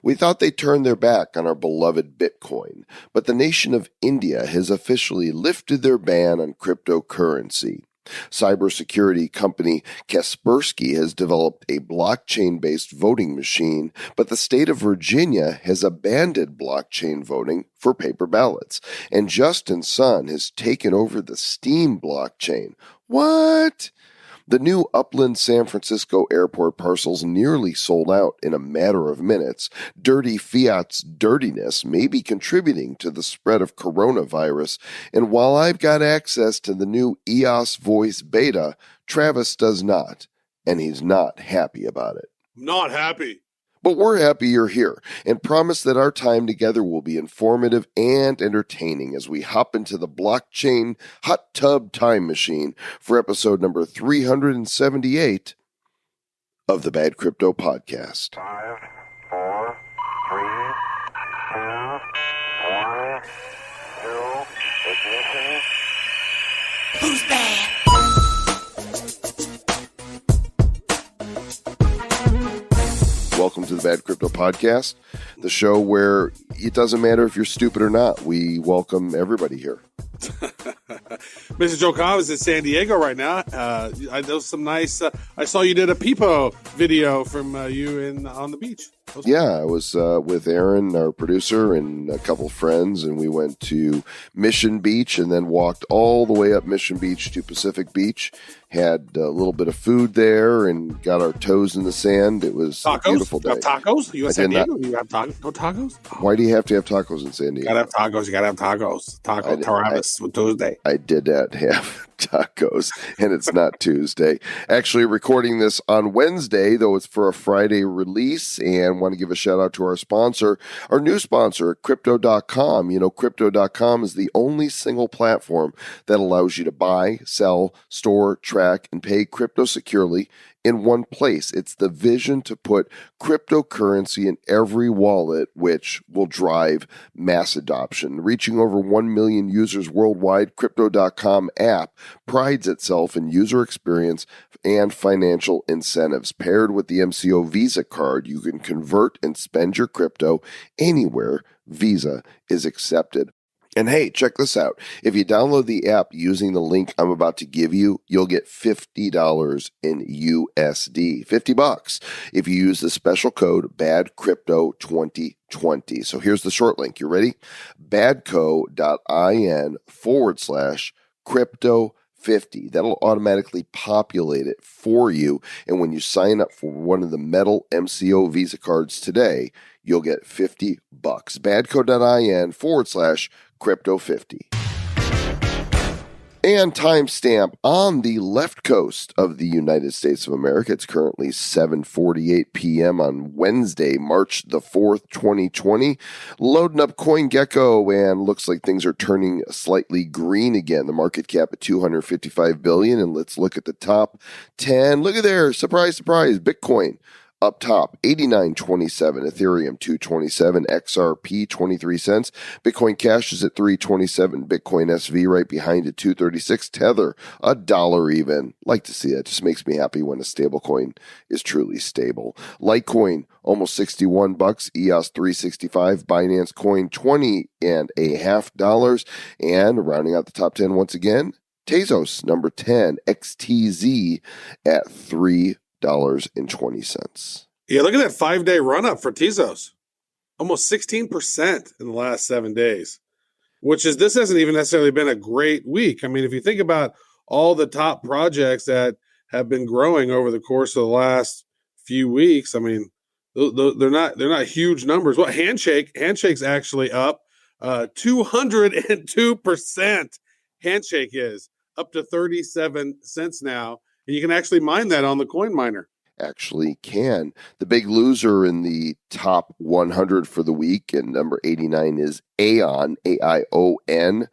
We thought they turned their back on our beloved Bitcoin, but the nation of India has officially lifted their ban on cryptocurrency. Cybersecurity Company Kaspersky has developed a blockchain-based voting machine, but the state of Virginia has abandoned blockchain voting for paper ballots, and Justin Sun has taken over the STEEM blockchain. What? The new Upland San Francisco airport parcels nearly sold out in a matter of minutes. Dirty fiat's dirtiness may be contributing to the spread of coronavirus, and while I've got access to the new EOS Voice beta, Travis does not, and he's not happy about it. Not happy. But we're happy you're here and promise that our time together will be informative and entertaining as we hop into the blockchain hot tub time machine for episode number 378 of the Bad Crypto Podcast. 5, 4, 3, 2, 1, 0, ignition. Who's bad? Welcome to the Bad Crypto Podcast, the show where it doesn't matter if you're stupid or not. We welcome everybody here. Mr. Joe Cobb is in San Diego right now. I know some nice. I saw you did a Peepo video from you on the beach. Yeah, I was with Aaron, our producer, and a couple friends, and we went to Mission Beach and then walked all the way up Mission Beach to Pacific Beach. Had a little bit of food there and got our toes in the sand. It was a beautiful day. You have tacos? You in San Diego? You have no tacos? Oh. Why do you have to have tacos in San Diego? You gotta have tacos. You gotta have tacos. Taco Travis with Tuesday. I did not have tacos, and it's not Tuesday. Actually, recording this on Wednesday, though it's for a Friday release, and want to give a shout out to our sponsor, our new sponsor, Crypto.com. You know, Crypto.com is the only single platform that allows you to buy, sell, store, track, and pay crypto securely in one place. It's the vision to put cryptocurrency in every wallet, which will drive mass adoption. Reaching over 1 million users worldwide, Crypto.com app prides itself in user experience and financial incentives. Paired with the MCO Visa card, you can convert and spend your crypto anywhere Visa is accepted. And hey, check this out. If you download the app using the link I'm about to give you, you'll get $50 in USD. $50 if you use the special code BADCrypto2020. So here's the short link. You ready? badco.in/crypto50. That'll automatically populate it for you. And when you sign up for one of the metal MCO Visa cards today, you'll get $50. badco.in/crypto50. And timestamp on the left coast of the United States of America. It's currently 7:48 p.m. on Wednesday, March the 4th, 2020. Loading up CoinGecko, and looks like things are turning slightly green again. The market cap at $255 billion. And let's look at the top 10. Look at there. Surprise, surprise. Bitcoin up top, 89.27, Ethereum 2.27, XRP 23 cents, Bitcoin Cash is at 3.27, Bitcoin SV right behind it 2.36, Tether $1 even. Like to see that. Just makes me happy when a stable coin is truly stable. Litecoin almost $61, EOS 3.65, Binance Coin $20.50, and rounding out the top 10 once again, Tezos number 10, XTZ at $3.20. Yeah, look at that 5-day run up for Tezos. Almost 16% in the last 7 days, this hasn't even necessarily been a great week. I mean, if you think about all the top projects that have been growing over the course of the last few weeks, I mean, they're not huge numbers. Well, Handshake's actually up 202%. Handshake is up to 37 cents now. And you can actually mine that on the coin miner. Actually can. The big loser in the top 100 for the week, and number 89 is Aon, AION,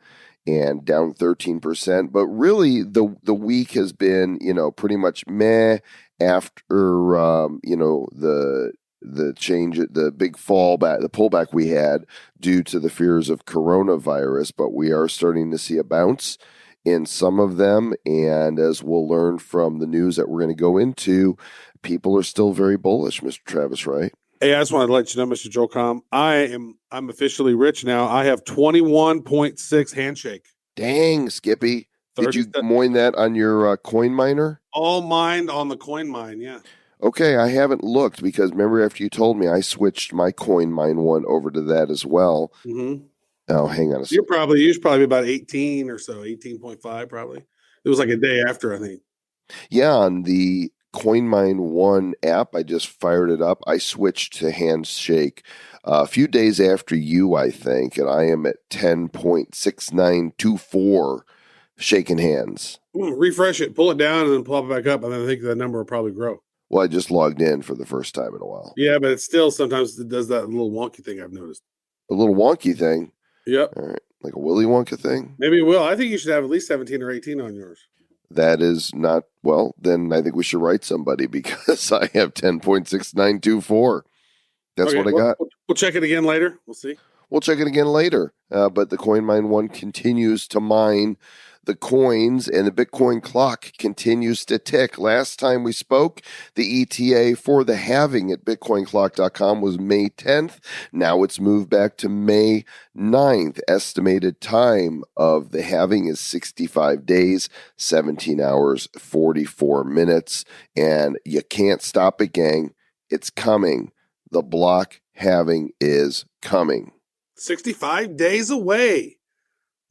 and down 13%. But really, the week has been, pretty much meh after, the change, the big fallback, the pullback we had due to the fears of coronavirus. But we are starting to see a bounce in some of them, and as we'll learn from the news that we're going to go into, people are still very bullish, Mr. Travis, right? Hey, I just wanted to let you know, Mr. Joel Com, I'm officially rich now. I have 21.6 handshake. Dang, Skippy. Did you 30 mine that on your coin miner? all mined on the coin mine, yeah. Okay, I haven't looked because remember after you told me I switched my coin mine one over to that as well. Mm-hmm. Oh, hang on a You second. should probably be about 18 or so, 18.5 probably. It was like a day after, I think. Yeah, on the CoinMine One app, I just fired it up. I switched to Handshake a few days after you, I think, and I am at 10.6924 shaking hands. Refresh it, pull it down, and then plop it back up, and then I think that number will probably grow. Well, I just logged in for the first time in a while. Yeah, but it still sometimes it does that little wonky thing I've noticed. A little wonky thing. Yep. All right. Like a Willy Wonka thing? Maybe it will. I think you should have at least 17 or 18 on yours. That is not, well, then I think we should write somebody because I have 10.6924. That's what I got. We'll check it again later. We'll see. We'll check it again later. But the CoinMine One continues to mine the coins, and the Bitcoin clock continues to tick. Last time we spoke, the ETA for the halving at bitcoinclock.com was May 10th. Now it's moved back to May 9th. Estimated time of the halving is 65 days, 17 hours, 44 minutes. And you can't stop it, gang. It's coming. The block halving is coming. 65 days away.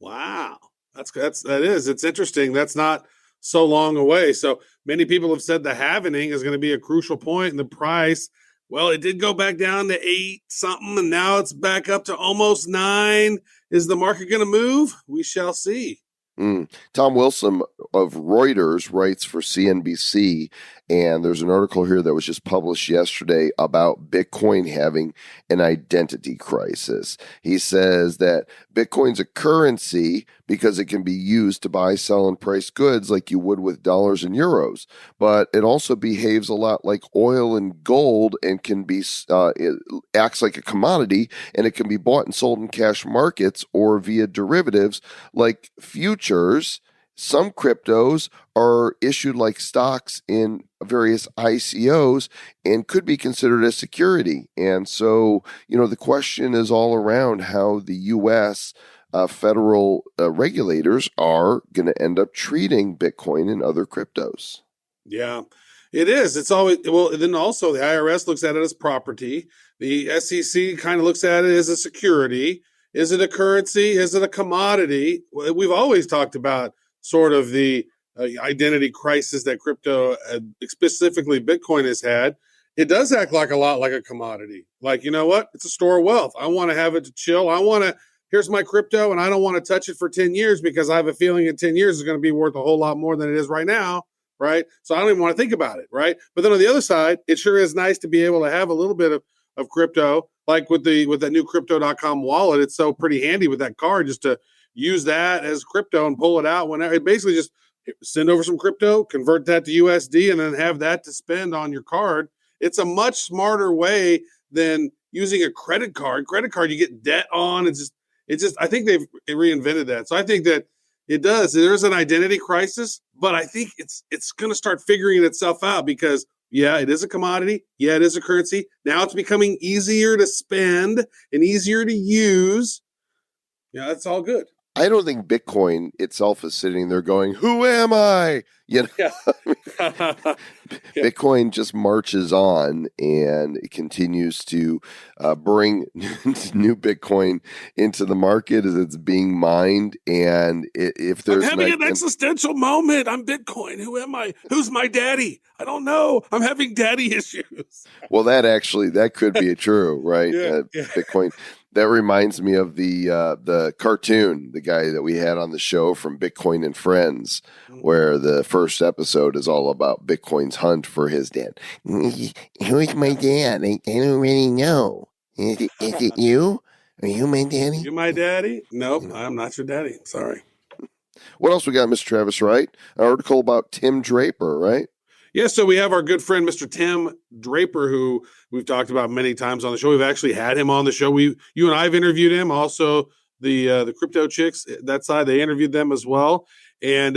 Wow. It's interesting. That's not so long away. So many people have said the halvening is going to be a crucial point in the price. Well, it did go back down to 8 something, and now it's back up to almost 9. Is the market going to move? We shall see. Tom Wilson of Reuters writes for CNBC, and there's an article here that was just published yesterday about Bitcoin having an identity crisis. He says that Bitcoin's a currency because it can be used to buy, sell, and price goods like you would with dollars and euros, but it also behaves a lot like oil and gold and can be it acts like a commodity, and it can be bought and sold in cash markets or via derivatives like futures. Some cryptos are issued like stocks in various ICOs and could be considered a security. And so, the question is all around how the U.S. Federal regulators are going to end up treating Bitcoin and other cryptos. Yeah, it is. It's always, well, then also the IRS looks at it as property. The SEC kind of looks at it as a security. Is it a currency? Is it a commodity? We've always talked about sort of the identity crisis that crypto, specifically Bitcoin, has had. It does act like a lot like a commodity. Like, you know what? It's a store of wealth. I want to have it to chill. Here's my crypto, and I don't want to touch it for 10 years because I have a feeling in 10 years it's going to be worth a whole lot more than it is right now, right? So I don't even want to think about it, right? But then on the other side, it sure is nice to be able to have a little bit of crypto, like with that new crypto.com wallet. It's so pretty handy with that card just to use that as crypto and pull it out whenever. It basically just send over some crypto, convert that to USD, and then have that to spend on your card. It's a much smarter way than using a credit card. Credit card, you get debt on. It's just. I think they've reinvented that. So I think that it does. There's an identity crisis, but I think it's going to start figuring itself out because, yeah, it is a commodity. Yeah, it is a currency. Now it's becoming easier to spend and easier to use. Yeah, that's all good. I don't think Bitcoin itself is sitting there going, "Who am I?" Yeah. Bitcoin just marches on and it continues to bring new Bitcoin into the market as it's being mined. And if there's I'm having an existential moment. I'm Bitcoin. Who am I? Who's my daddy? I don't know. I'm having daddy issues. Well, that could be true, right? Yeah. Bitcoin. That reminds me of the cartoon, the guy that we had on the show from Bitcoin and Friends, where the first episode is all about Bitcoin's hunt for his dad. Who's my dad? I don't really know. Is it you? Are you my daddy? You my daddy? Nope, I'm not your daddy. Sorry. What else we got, Mr. Travis Wright? An article about Tim Draper, right? Yeah, so we have our good friend, Mr. Tim Draper, who we've talked about many times on the show. We've actually had him on the show. You and I have interviewed him. Also, the crypto chicks, that side, they interviewed them as well. And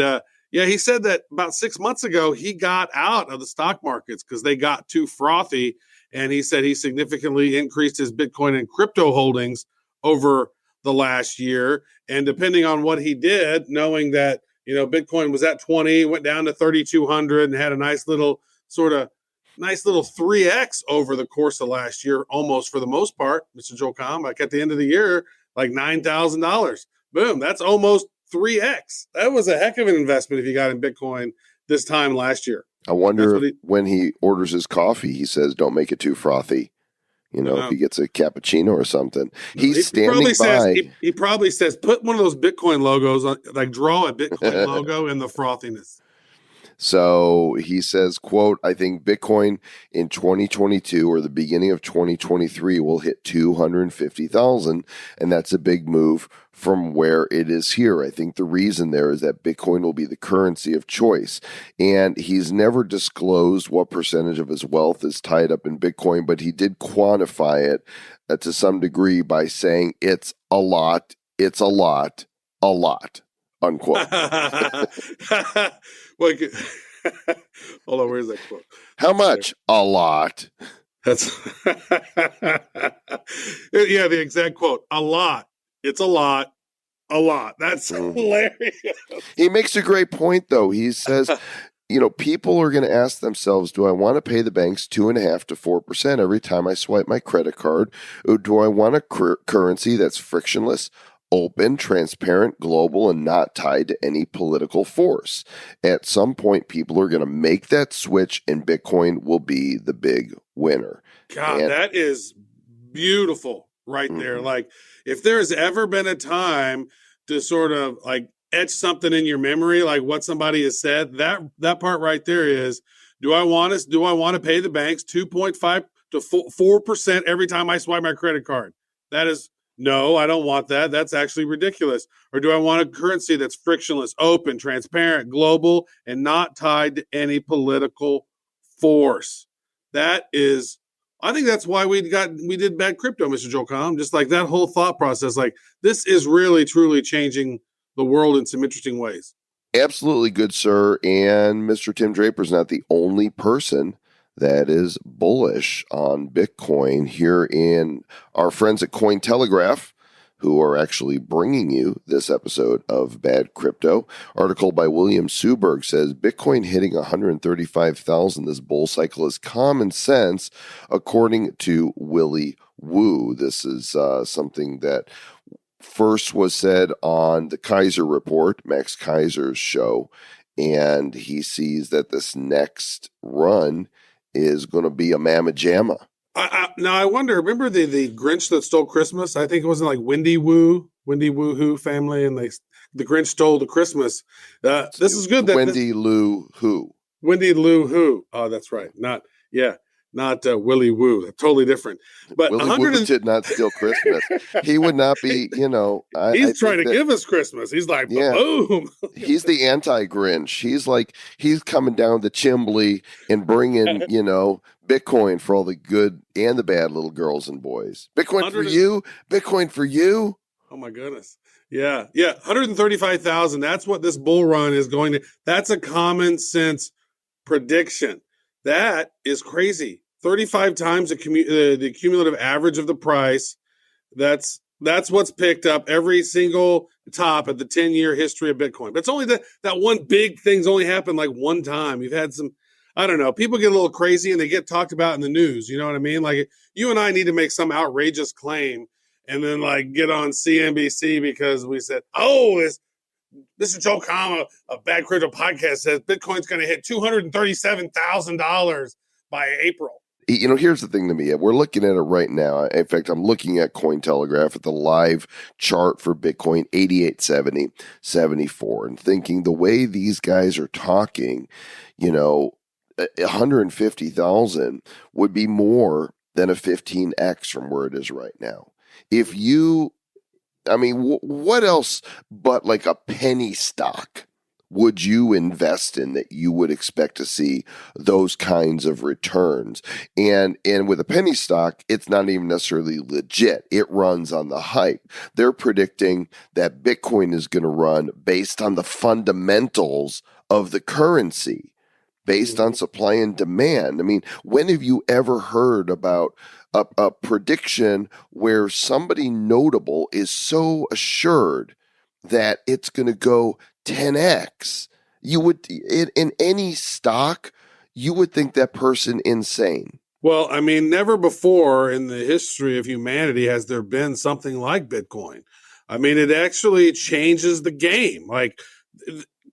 he said that about 6 months ago, he got out of the stock markets because they got too frothy. And he said he significantly increased his Bitcoin and crypto holdings over the last year. And depending on what he did, knowing that, Bitcoin was at 20, went down to 3,200 and had a nice little 3x over the course of last year, almost for the most part, Mr. Joel Comm, like at the end of the year, like $9,000. Boom, that's almost 3x. That was a heck of an investment if you got in Bitcoin this time last year. I wonder when he orders his coffee, he says, don't make it too frothy. If he gets a cappuccino or something. He's standing by. He probably says, put one of those Bitcoin logos, like draw a Bitcoin logo in the frothiness. So he says, quote, I think Bitcoin in 2022 or the beginning of 2023 will hit 250,000. And that's a big move from where it is here. I think the reason there is that Bitcoin will be the currency of choice. And he's never disclosed what percentage of his wealth is tied up in Bitcoin, but he did quantify it to some degree by saying it's a lot, unquote. Hold on, where's that quote? How much? A lot. That's yeah, the exact quote. A lot. It's a lot. That's hilarious. He makes a great point, though. He says, people are going to ask themselves, do I want to pay the banks 2.5% to 4% every time I swipe my credit card? Or do I want a currency that's frictionless, open, transparent, global, and not tied to any political force? At some point, people are going to make that switch, and Bitcoin will be the big winner. God, that is beautiful right there. Like, if there's ever been a time to sort of like etch something in your memory, like what somebody has said, that part right there is, do I want to pay the banks 2.5 to 4% every time I swipe my credit card? That is, no, I don't want that. That's actually ridiculous. Or do I want a currency that's frictionless, open, transparent, global, and not tied to any political force? That is, I think that's why we did bad crypto, Mr. Joel Comm. Just like that whole thought process, like this is really, truly changing the world in some interesting ways. Absolutely, good sir. And Mr. Tim Draper's not the only person that is bullish on Bitcoin here in our friends at Cointelegraph, who are actually bringing you this episode of Bad Crypto. Article by William Suberg says, Bitcoin hitting 135,000 this bull cycle is common sense, according to Willie Woo. This is something that first was said on the Kaiser Report, Max Kaiser's show, and he sees that this next run is going to be a mamma jamma. Now I wonder, remember the Grinch that stole Christmas? I think it wasn't like Wendy Woohoo family, and the Grinch stole the Christmas. This is good. Wendy Lou Who. Oh, that's right. Not Willie Woo. Totally different. But Willie Woo did not steal Christmas. He would not be, he's trying to give us Christmas. He's like, boom. He's the anti-Grinch. He's coming down the chimbley and bringing, Bitcoin for all the good and the bad little girls and boys. Bitcoin for you. Bitcoin for you. Oh my goodness. Yeah. 135,000. That's what this bull run is going to. That's a common sense prediction. That is crazy. 35 times the cumulative average of the price. That's what's picked up every single top of the 10-year history of Bitcoin. But it's only that one big thing's only happened like one time. You've had some, I don't know, people get a little crazy and they get talked about in the news. You know what I mean? Like, you and I need to make some outrageous claim and then like get on CNBC because we said, is Mr. Joel Comm, a Bad Crypto podcast, says Bitcoin's going to hit $237,000 by April. Here's the thing to me. We're looking at it right now. In fact, I'm looking at Cointelegraph at the live chart for Bitcoin, 8870, 74, and thinking the way these guys are talking, 150,000 would be more than a 15x from where it is right now. What else but like a penny stock would you invest in that you would expect to see those kinds of returns? And with a penny stock, it's not even necessarily legit. It runs on the hype. They're predicting that Bitcoin is going to run based on the fundamentals of the currency. based on supply and demand. I mean, when have you ever heard about a prediction where somebody notable is so assured that it's going to go 10x? You would, in any stock, you would think that person insane. Well, I mean, never before in the history of humanity has there been something like Bitcoin. I mean, it actually changes the game. Like,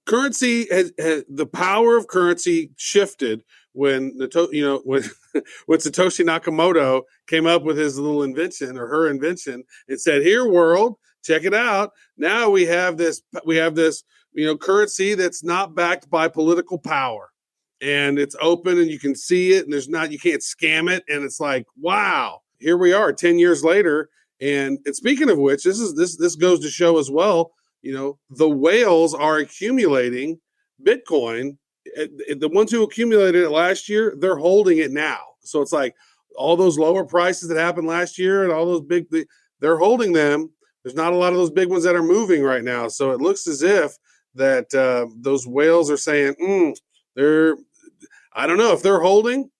currency the power of currency shifted when when Satoshi Nakamoto came up with his little invention, or her invention. It said, "Here, world, check it out. Now we have this currency that's not backed by political power, and it's open, and you can see it, and you can't scam it." And it's like, wow, here we are 10 years later. And speaking of which, this goes to show as well, the whales are accumulating Bitcoin. The ones who accumulated it last year, they're holding it now. So it's like all those lower prices that happened last year and all those they're holding them. There's not a lot of those big ones that are moving right now. So it looks as if that those whales are saying, I don't know if they're holding.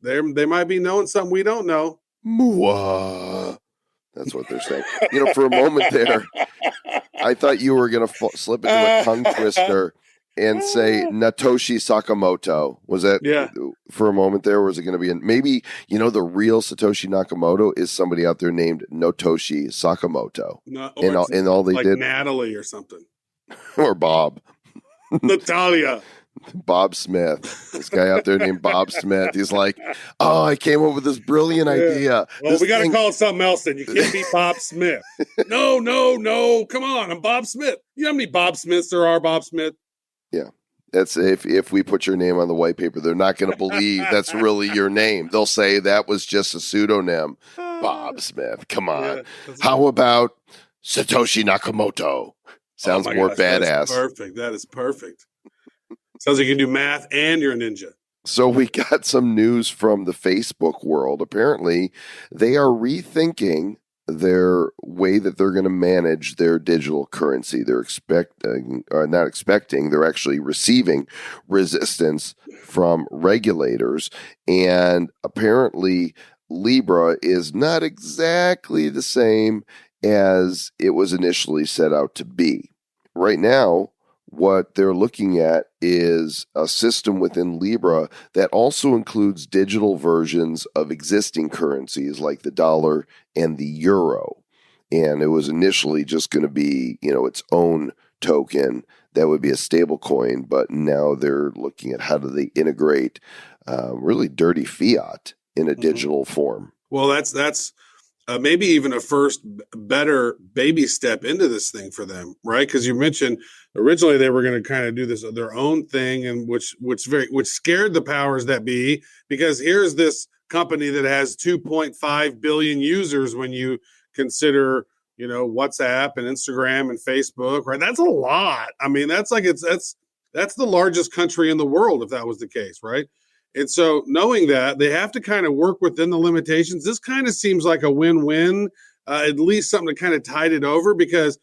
They might be knowing something we don't know. Mwah. That's what they're saying. For a moment there, I thought you were going to slip into a tongue twister and say Natoshi Sakamoto. Was that for a moment there? Or was it going to be maybe, the real Satoshi Nakamoto is somebody out there named Notoshi Sakamoto. No, and all they like did. Natalie or something. Or Bob. Natalia. Bob Smith. This guy out there named Bob Smith. He's like, oh, I came up with this brilliant idea. Well, we got to call it something else then. You can't be Bob Smith. No. Come on. I'm Bob Smith. You know how many Bob Smiths there are, Bob Smith? Yeah. That's if we put your name on the white paper, they're not going to believe that's really your name. They'll say that was just a pseudonym. Bob Smith. Come on. Yeah, how about Satoshi Nakamoto? Sounds more badass. That is perfect. Sounds like you can do math and you're a ninja. So we got some news from the Facebook world. Apparently, they are rethinking their way that they're going to manage their digital currency. They're they're actually receiving resistance from regulators. And apparently, Libra is not exactly the same as it was initially set out to be. Right now, what they're looking at is a system within Libra that also includes digital versions of existing currencies like the dollar and the euro. And it was initially just going to be, its own token that would be a stable coin, but now they're looking at how do they integrate really dirty fiat in a digital form. Well, that's maybe even a first better baby step into this thing for them, right? Because you mentioned originally they were going to kind of do this their own thing, and which scared the powers that be, because here's this company that has 2.5 billion users when you consider WhatsApp and Instagram and Facebook, right? That's a lot. I mean, that's the largest country in the world if that was the case, right? And so knowing that, they have to kind of work within the limitations. This kind of seems like a win-win, at least something to kind of tide it over, because,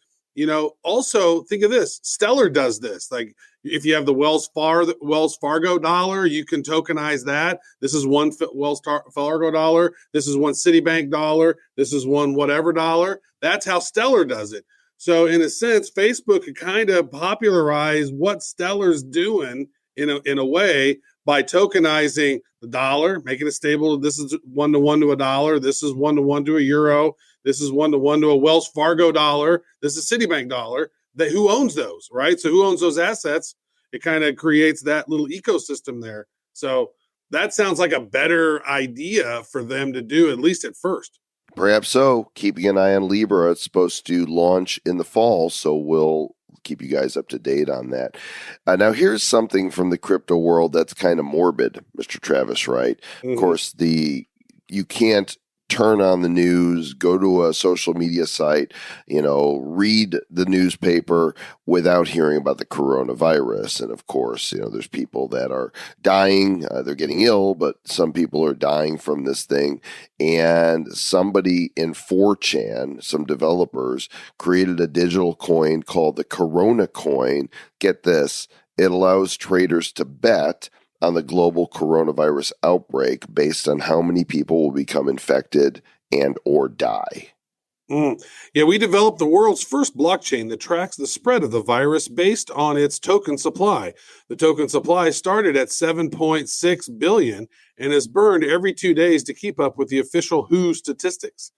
also think of this. Stellar does this. Like if you have the Wells Fargo dollar, you can tokenize that. This is one Wells Fargo dollar. This is one Citibank dollar. This is one whatever dollar. That's how Stellar does it. So in a sense, Facebook could kind of popularize what Stellar's doing in a way, by tokenizing the dollar, making it stable. This is 1-to-1 to a dollar. This is 1-to-1 to a euro. This is 1-to-1 to a Wells Fargo dollar. This is Citibank dollar. Who owns those, right? So who owns those assets? It kind of creates that little ecosystem there. So that sounds like a better idea for them to do, at least at first. Perhaps so. Keeping an eye on Libra. It's supposed to launch in the fall, so we'll keep you guys up to date on that. Now, here's something from the crypto world that's kind of morbid, Mr. Travis, right? Mm-hmm. Of course, you can't turn on the news, go to a social media site, read the newspaper without hearing about the coronavirus. And of course, there's people that are dying, they're getting ill, but some people are dying from this thing. And somebody in 4chan, some developers, created a digital coin called the Corona coin. Get this, it allows traders to bet on the global coronavirus outbreak based on how many people will become infected and or die. Yeah, we developed the world's first blockchain that tracks the spread of the virus based on its token supply. The token supply started at 7.6 billion and is burned every 2 days to keep up with the official WHO statistics.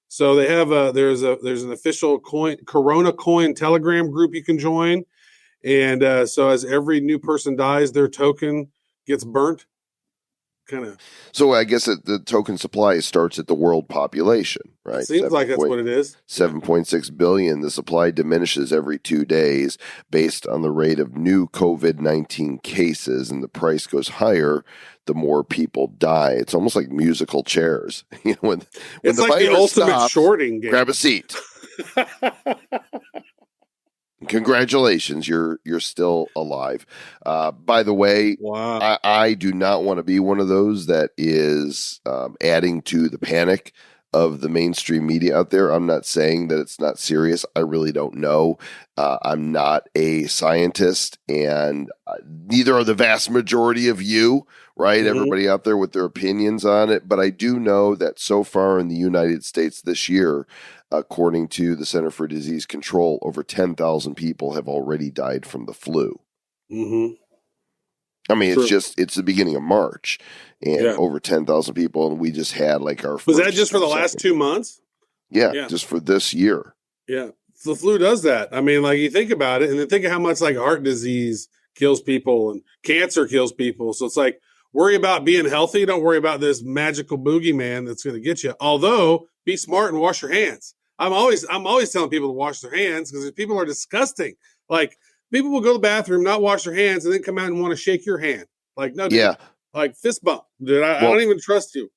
So they have there's an official Corona Coin Telegram group you can join, and so as every new person dies, their token gets burnt. Kind of. So I guess the token supply starts at the world population, right? Seems like that's what it is. 7.6 billion. The supply diminishes every 2 days based on the rate of new COVID-19 cases, and the price goes higher the more people die. It's almost like musical chairs. When It's the like the virus ultimate stops, shorting game. grab a seat. Congratulations, you're still alive. By the way, Wow. I do not want to be one of those that is adding to the panic of the mainstream media out there. I'm not saying that it's not serious. I really don't know. I'm not a scientist, and neither are the vast majority of you, right? Mm-hmm. Everybody out there with their opinions on it. But I do know that so far in the United States this year, according to the Center for Disease Control, over 10,000 people have already died from the flu. Mm-hmm. I mean, True. it's the beginning of March, and over 10,000 people, and we just had like our Was that just for the last 2 months? Yeah, just for this year. Yeah. The flu does that. I mean, like, you think about it, and then think of how much like heart disease kills people and cancer kills people. So it's like, worry about being healthy. Don't worry about this magical boogeyman that's going to get you. Although, be smart and wash your hands. I'm always telling people to wash their hands because people are disgusting. Like, people will go to the bathroom, not wash their hands, and then come out and want to shake your hand. Like, no, dude. Yeah. Like, fist bump. Dude, I don't even trust you.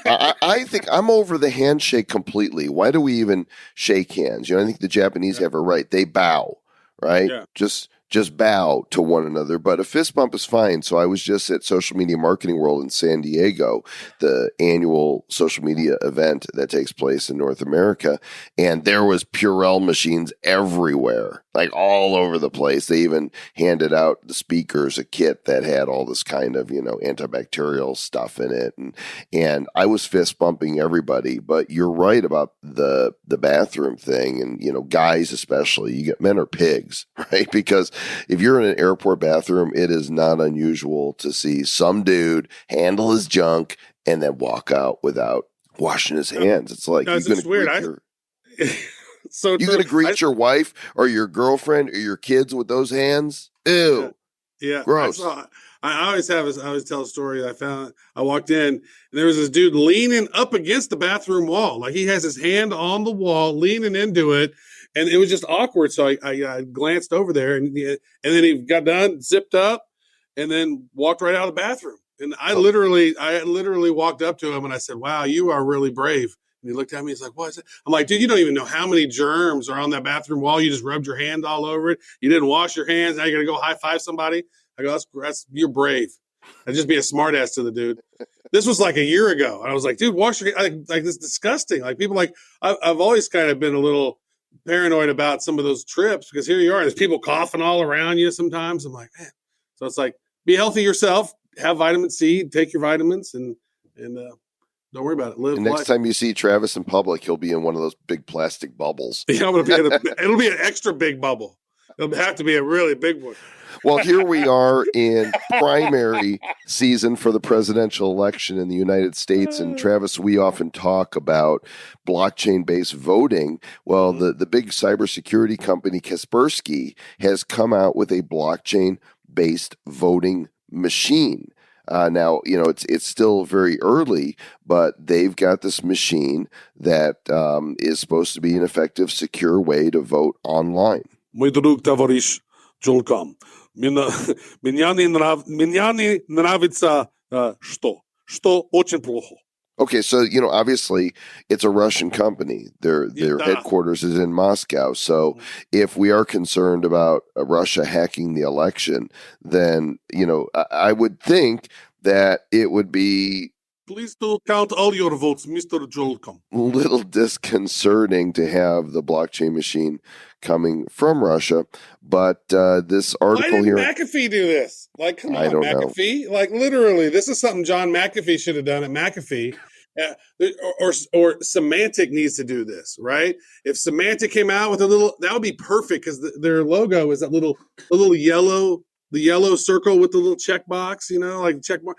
I think I'm over the handshake completely. Why do we even shake hands? I think the Japanese have it right. They bow, right? Yeah. Just bow to one another. But a fist bump is fine. So I was just at Social Media Marketing World in San Diego, the annual social media event that takes place in North America. And there was Purell machines everywhere, like all over the place. They even handed out the speakers a kit that had all this kind of, antibacterial stuff in it. And I was fist bumping everybody. But you're right about the bathroom thing. And, guys especially, men are pigs, right? Because if you're in an airport bathroom, it is not unusual to see some dude handle his junk and then walk out without washing his hands. It's like, it's weird. You're going to greet your wife or your girlfriend or your kids with those hands? Ew. Yeah. Gross. I always tell a story that I found. I walked in and there was this dude leaning up against the bathroom wall. Like, he has his hand on the wall, leaning into it. And it was just awkward. So I glanced over there and then he got done, zipped up, and then walked right out of the bathroom. And I literally walked up to him and I said, "Wow, you are really brave." And he looked at me. He's like, "What is it?" I'm like, "Dude, you don't even know how many germs are on that bathroom wall. You just rubbed your hand all over it. You didn't wash your hands. Now you're going to go high five somebody." I go, that's you're brave. I'd just be a smart ass to the dude. This was like a year ago. I was like, "Dude, wash your hands." Like, this is disgusting. Like, people I've always kind of been a little paranoid about some of those trips because here you are, there's people coughing all around you sometimes. I'm like, man. So it's like, be healthy yourself, have vitamin C, take your vitamins, and don't worry about it. Live next life. time you see Travis in public, he'll be in one of those big plastic bubbles. Yeah, it'll be an extra big bubble. It'll have to be a really big one. Well, here we are in primary season for the presidential election in the United States. And Travis, we often talk about blockchain-based voting. Well, the big cybersecurity company Kaspersky has come out with a blockchain-based voting machine. Now, it's still very early, but they've got this machine that is supposed to be an effective, secure way to vote online. Мой друг, товарищ Джолкам, меня не нравится что? Что очень плохо. Okay, so, obviously it's a Russian company. Their headquarters is in Moscow. So if we are concerned about Russia hacking the election, then, I would think that it would be Please do count all your votes, Mr. Jolcom. a little disconcerting to have the blockchain machine coming from Russia. But this Why article didn't here, McAfee do this? Like, come I on, don't know. McAfee. Like, literally, this is something John McAfee should have done at McAfee. Or Symantec needs to do this, right? If Symantec came out with a little, that would be perfect because their logo is that little yellow, the yellow circle with the little checkbox, like check mark.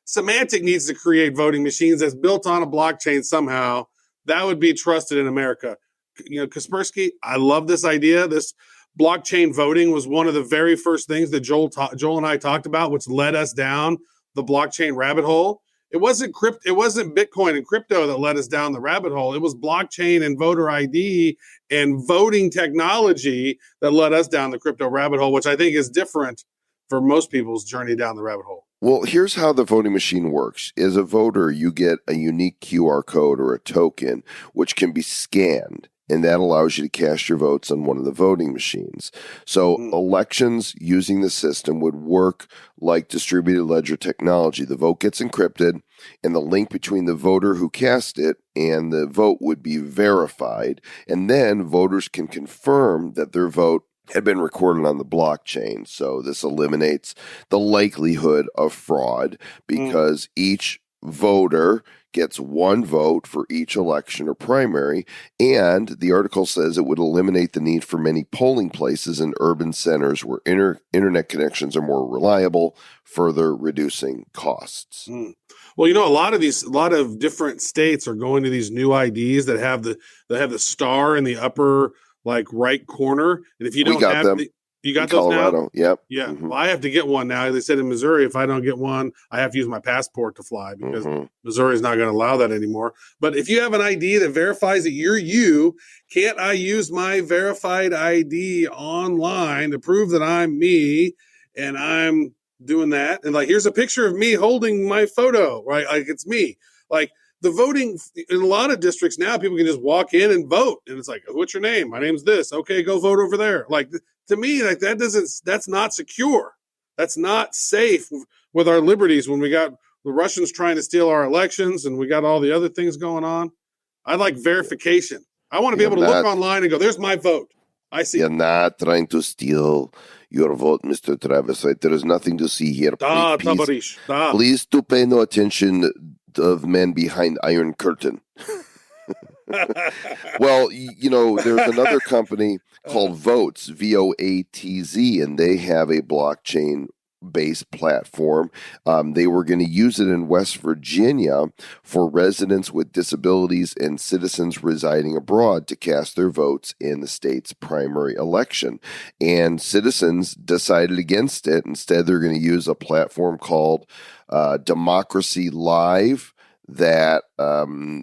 Symantec needs to create voting machines that's built on a blockchain somehow. That would be trusted in America. Kaspersky, I love this idea. This blockchain voting was one of the very first things that Joel and I talked about, which led us down the blockchain rabbit hole. It wasn't Bitcoin and crypto that led us down the rabbit hole. It was blockchain and voter ID and voting technology that led us down the crypto rabbit hole, which I think is different for most people's journey down the rabbit hole. well, here's how the voting machine works. As a voter, you get a unique QR code or a token, which can be scanned, and that allows you to cast your votes on one of the voting machines. So elections using the system would work like distributed ledger technology. The vote gets encrypted, and the link between the voter who cast it and the vote would be verified, and then voters can confirm that their vote had been recorded on the blockchain. So this eliminates the likelihood of fraud because each voter gets one vote for each election or primary. And the article says it would eliminate the need for many polling places in urban centers where internet connections are more reliable, further reducing costs. Well, a lot of different states are going to these new IDs that have the star in the upper right corner. And if you don't have them, you got in those Colorado. now? Yep. Yeah. Well, I have to get one now. They said in Missouri, if I don't get one, I have to use my passport to fly because Missouri is not going to allow that anymore. But if you have an ID that verifies that you're you, can't I use my verified ID online to prove that I'm me and I'm doing that? And here's a picture of me holding my photo, right? Like it's me. Like the voting in a lot of districts now, people can just walk in and vote. And it's like, what's your name? My name's this. Okay, go vote over there. Like to me, that's not secure. That's not safe with our liberties when we got the Russians trying to steal our elections and we got all the other things going on. I like verification. I want to be able to look online and go, there's my vote. I see. You're not trying to steal your vote, Mr. Travis. Right? There is nothing to see here. Please to pay no attention of men behind Iron Curtain. Well, there's another company called Votes, VOATZ, and they have a blockchain-based platform. They were going to use it in West Virginia for residents with disabilities and citizens residing abroad to cast their votes in the state's primary election. And citizens decided against it. Instead, they're going to use a platform called Democracy Live that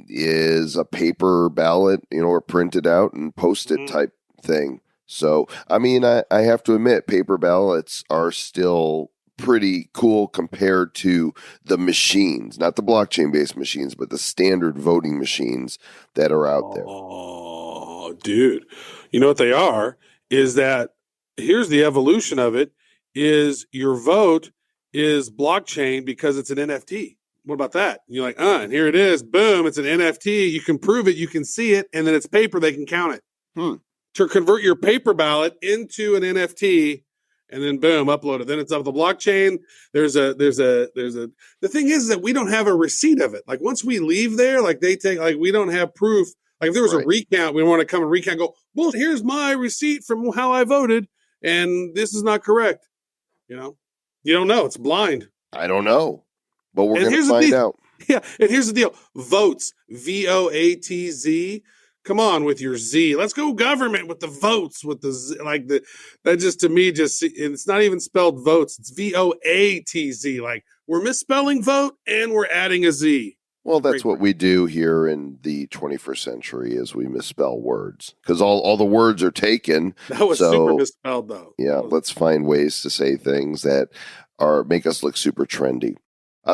is a paper ballot, or printed out and posted type thing. So, I mean, I have to admit, paper ballots are still pretty cool compared to the machines, not the blockchain-based machines, but the standard voting machines that are out there. Oh, dude. You know what they are is that here's the evolution of it is your vote is blockchain because it's an NFT. What about that? You're like, and here it is. Boom. It's an NFT. You can prove it. You can see it. And then it's paper. They can count it. To convert your paper ballot into an NFT and then boom, upload it. Then it's up the blockchain. The thing is that we don't have a receipt of it. Like once we leave there, we don't have proof. Like if there was a recount, we want to come and recount, go, well, here's my receipt from how I voted. And this is not correct. You don't know. It's blind. I don't know. But we're going to find out. Yeah, and here's the deal. Votes, VOATZ. Come on with your Z. Let's go government with the votes, with the Z. That just to me, it's not even spelled votes. It's VOATZ. Like we're misspelling vote and we're adding a Z. Well, that's what we do here in the 21st century is we misspell words because all the words are taken. That was super misspelled though. Yeah, let's find ways to say things that make us look super trendy.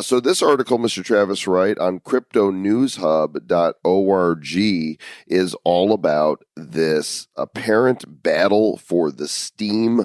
So this article, Mr. Travis Wright, on cryptonewshub.org is all about this apparent battle for the STEEM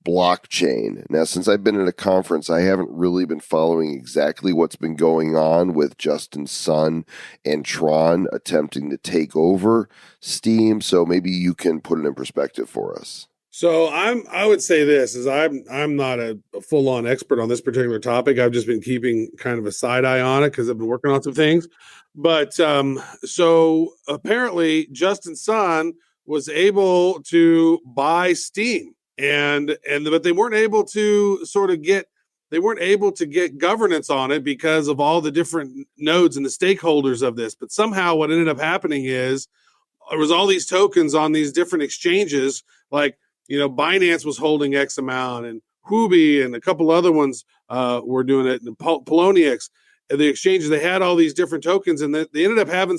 blockchain. Now, since I've been at a conference, I haven't really been following exactly what's been going on with Justin Sun and Tron attempting to take over STEEM. So maybe you can put it in perspective for us. So I would say this is I'm not a full-on expert on this particular topic. I've just been keeping kind of a side eye on it because I've been working on some things. But so apparently Justin Sun was able to buy STEEM, but they weren't able to get governance on it because of all the different nodes and the stakeholders of this. But somehow what ended up happening is there was all these tokens on these different exchanges, like, Binance was holding X amount, and Huobi and a couple other ones were doing it, and Poloniex. The exchanges, they had all these different tokens, and they ended up having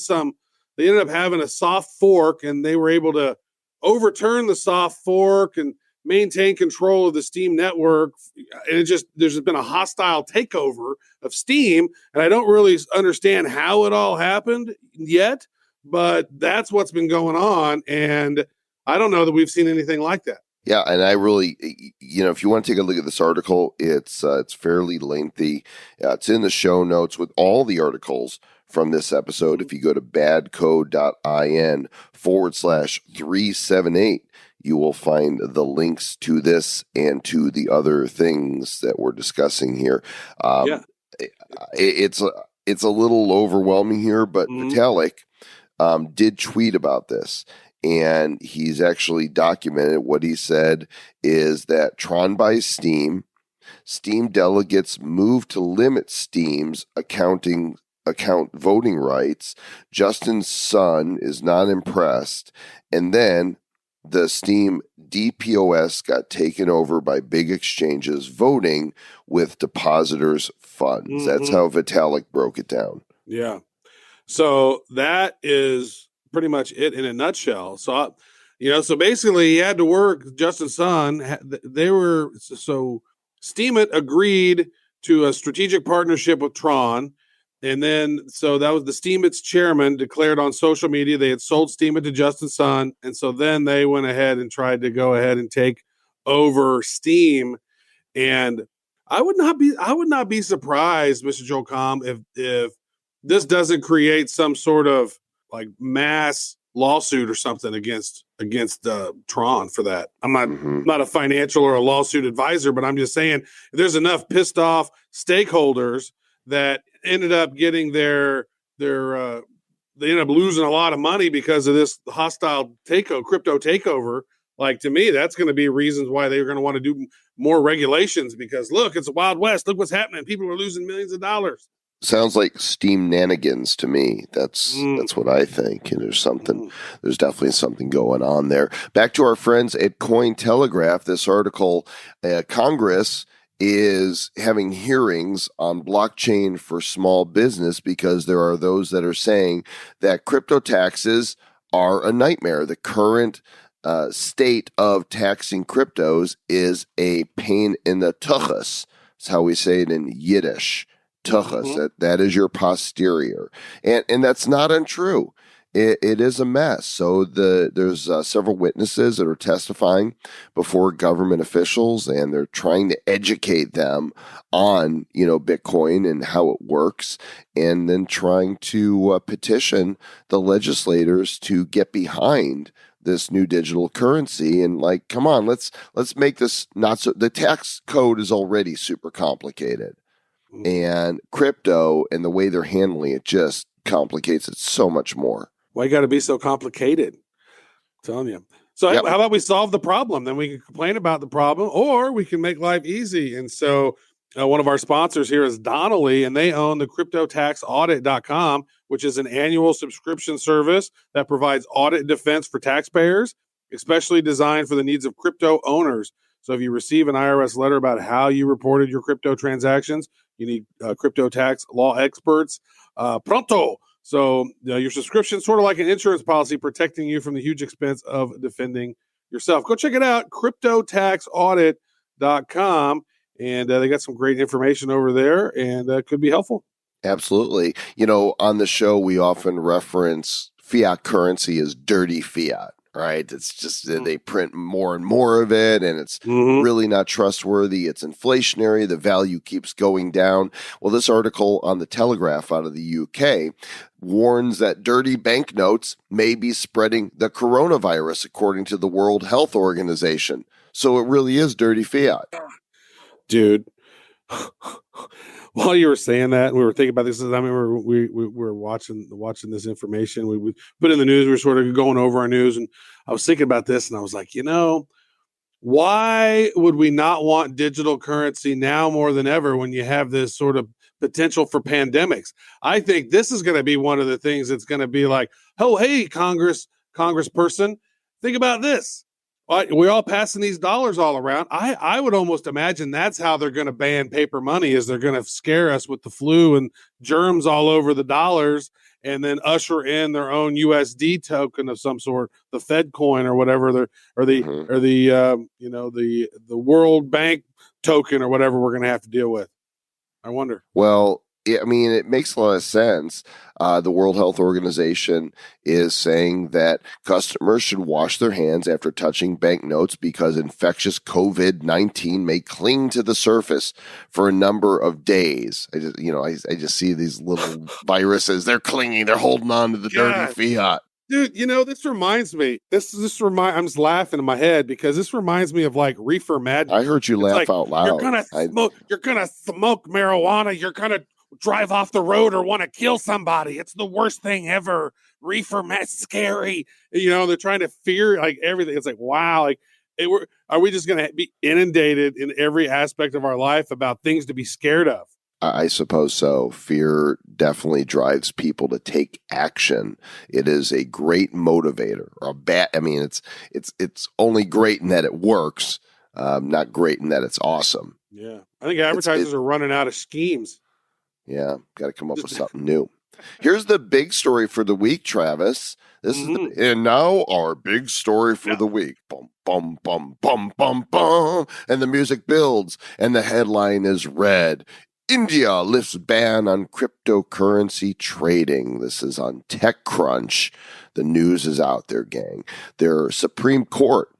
a soft fork, and they were able to overturn the soft fork and maintain control of the STEEM network. And there's been a hostile takeover of STEEM, and I don't really understand how it all happened yet, but that's what's been going on, and I don't know that we've seen anything like that. Yeah, and I really, if you want to take a look at this article, it's fairly lengthy. It's in the show notes with all the articles from this episode. If you go to badcode.in/378, you will find the links to this and to the other things that we're discussing here. It's a little overwhelming here, but Vitalik did tweet about this. And he's actually documented. What he said is that Tron buys STEEM. STEEM delegates move to limit STEAM's account voting rights. Justin Sun is not impressed. And then the STEEM DPoS got taken over by big exchanges voting with depositors' funds. Mm-hmm. That's how Vitalik broke it down. Yeah. So that is pretty much it in a nutshell. So, so basically he had to work, Justin Sun, Steemit agreed to a strategic partnership with Tron. And then, so that was the Steemit's chairman declared on social media they had sold Steemit to Justin Sun. And so then they went ahead and tried to go ahead and take over STEEM. And I would not be surprised, Mr. Joel Comm, if this doesn't create some sort of like mass lawsuit or something against Tron for that. I'm not a financial or a lawsuit advisor, but I'm just saying there's enough pissed off stakeholders that ended up getting they ended up losing a lot of money because of this hostile crypto takeover. Like, to me, that's going to be reasons why they're going to want to do more regulations because look, it's a Wild West. Look what's happening. People are losing millions of dollars. Sounds like STEEM nanigans to me. That's what I think. And there's definitely something going on there. Back to our friends at Cointelegraph. This article, Congress is having hearings on blockchain for small business because there are those that are saying that crypto taxes are a nightmare. The current state of taxing cryptos is a pain in the tuchus. That's how we say it in Yiddish. Tuchus, that is your posterior. And that's not untrue. It is a mess. So there's several witnesses that are testifying before government officials, and they're trying to educate them on, Bitcoin and how it works, and then trying to petition the legislators to get behind this new digital currency. And like, come on, let's make this not so. The tax code is already super complicated. And crypto and the way they're handling it just complicates it so much more. Why you got to be so complicated? I'm telling you. So how about we solve the problem? Then we can complain about the problem, or we can make life easy. And so one of our sponsors here is Donnelly, and they own the CryptoTaxAudit.com, which is an annual subscription service that provides audit defense for taxpayers, especially designed for the needs of crypto owners. So if you receive an IRS letter about how you reported your crypto transactions, you need crypto tax law experts pronto. So your subscription is sort of like an insurance policy protecting you from the huge expense of defending yourself. Go check it out, CryptoTaxAudit.com. And they got some great information over there, and could be helpful. Absolutely. On the show, we often reference fiat currency as dirty fiat. right? It's just that they print more and more of it, and it's Mm-hmm. really not trustworthy. It's inflationary. The value keeps going down. Well, this article on the Telegraph out of the UK warns that dirty banknotes may be spreading the coronavirus, according to the World Health Organization. So it really is dirty fiat. Dude. While you were saying that, we were thinking about this. I mean, we were watching this information. We put in the news. We were sort of going over our news, and I was thinking about this, and I was like, why would we not want digital currency now more than ever when you have this sort of potential for pandemics? I think this is going to be one of the things that's going to be like, oh, hey, Congressperson, think about this. We're all passing these dollars all around. I would almost imagine that's how they're going to ban paper money, is they're going to scare us with the flu and germs all over the dollars, and then usher in their own USD token of some sort, the Fed coin or whatever, the World Bank token or whatever we're going to have to deal with. I wonder. Well, I mean, it makes a lot of sense. The World Health Organization is saying that customers should wash their hands after touching banknotes because infectious COVID-19 may cling to the surface for a number of days. I just see these little viruses. They're clinging. They're holding on to the dirty fiat. Dude, this reminds me. I'm just laughing in my head because this reminds me of like reefer madness. I heard you laugh out loud. You're gonna smoke marijuana. You're gonna drive off the road or want to kill somebody. It's the worst thing ever. Reefer madness, scary. They're trying to fear like everything. It's like, wow, like are we just gonna be inundated in every aspect of our life about things to be scared of? I suppose so. Fear definitely drives people to take action. It is a great motivator. It's only great in that it works, not great in that it's awesome. Yeah, I think advertisers are running out of schemes. Yeah, got to come up with something new. Here's the big story for the week, Travis. And now our big story for the week. Bum, bum, bum, bum, bum, bum. And the music builds, and the headline is red. India lifts ban on cryptocurrency trading. This is on TechCrunch. The news is out there, gang. Their Supreme Court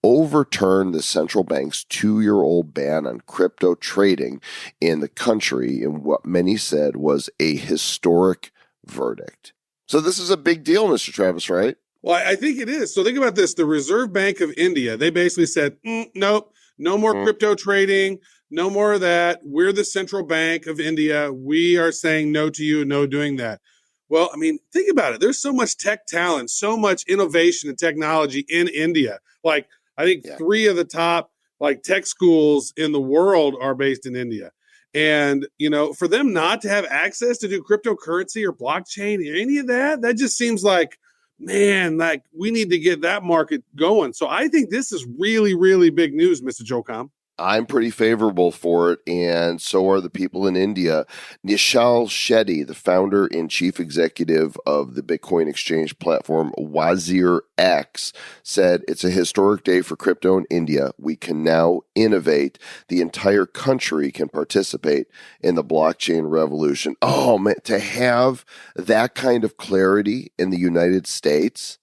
overturned the central bank's 2-year-old ban on crypto trading in the country in what many said was a historic verdict. So this is a big deal, Mr. Travis, right? Well, I think it is. So think about this. The Reserve Bank of India, they basically said, nope, no more crypto trading. No more of that. We're the central bank of India. We are saying no to you, no doing that. Well, I mean, think about it. There's so much tech talent, so much innovation and technology in India. Like, I think 3 of the top tech schools in the world are based in India. And, for them not to have access to do cryptocurrency or blockchain or any of that, that just seems like, man, like we need to get that market going. So I think this is really, really big news, Mr. Jocom. I'm pretty favorable for it, and so are the people in India. Nishal Shetty, the founder and chief executive of the Bitcoin exchange platform Wazir X, said it's a historic day for crypto in India. We can now innovate. The entire country can participate in the blockchain revolution. Oh, man, to have that kind of clarity in the United States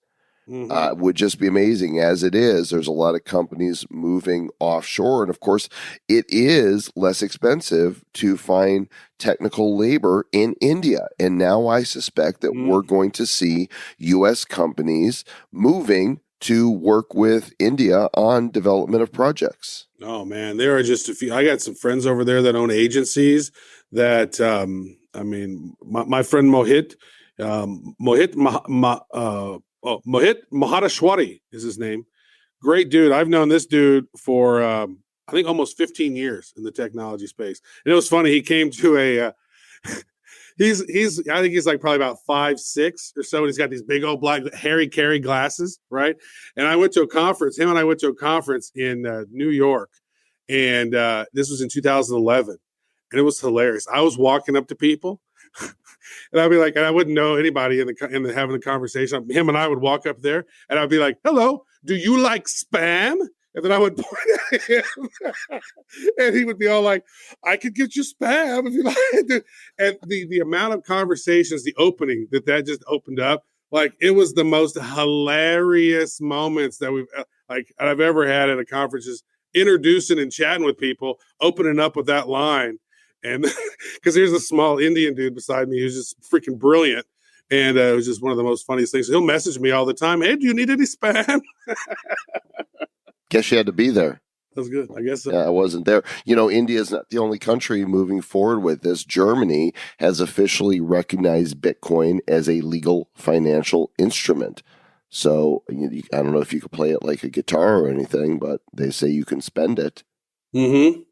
would just be amazing. As it is, there's a lot of companies moving offshore. And of course, it is less expensive to find technical labor in India. And now I suspect that we're going to see U.S. companies moving to work with India on development of projects. Oh, man, there are just a few. I got some friends over there that own agencies that, my friend Mohit Mahatashwari is his name. Great dude. I've known this dude for, I think almost 15 years in the technology space. And it was funny. He came to I think he's like probably about 5'6" or so. And he's got these big old black Harry Carey glasses. Right. And I went to a conference, him and I went to a conference in New York. And this was in 2011. And it was hilarious. I was walking up to people and I'd be like, and I wouldn't know anybody in the having a conversation. Him and I would walk up there and I'd be like, hello, do you like spam? And then I would point at him and he would be all like, I could get you spam if you like. And the amount of conversations, the opening that just opened up Like, it was the most hilarious moments that I've ever had at a conference, just introducing and chatting with people, opening up with that line. And because there's a small Indian dude beside me who's just freaking brilliant. And it was just one of the most funniest things. He'll message me all the time. Hey, do you need any spam? Guess you had to be there. That's good. I guess so. Yeah, I wasn't there. India is not the only country moving forward with this. Germany has officially recognized Bitcoin as a legal financial instrument. So I don't know if you could play it like a guitar or anything, but they say you can spend it. Mm-hmm.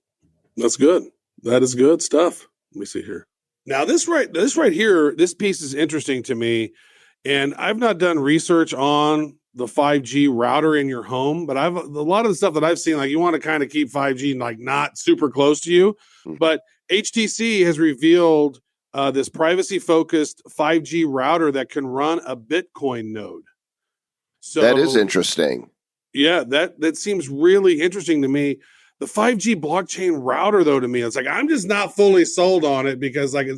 That's good. That is good stuff. Let me see here. Now, this right here, this piece is interesting to me, and I've not done research on the 5G router in your home, but a lot of the stuff that I've seen, like, you want to kind of keep 5G like not super close to you, but HTC has revealed this privacy-focused 5G router that can run a Bitcoin node. So that is interesting. Yeah, that seems really interesting to me. The 5G blockchain router, though, to me, it's like I'm just not fully sold on it because, like,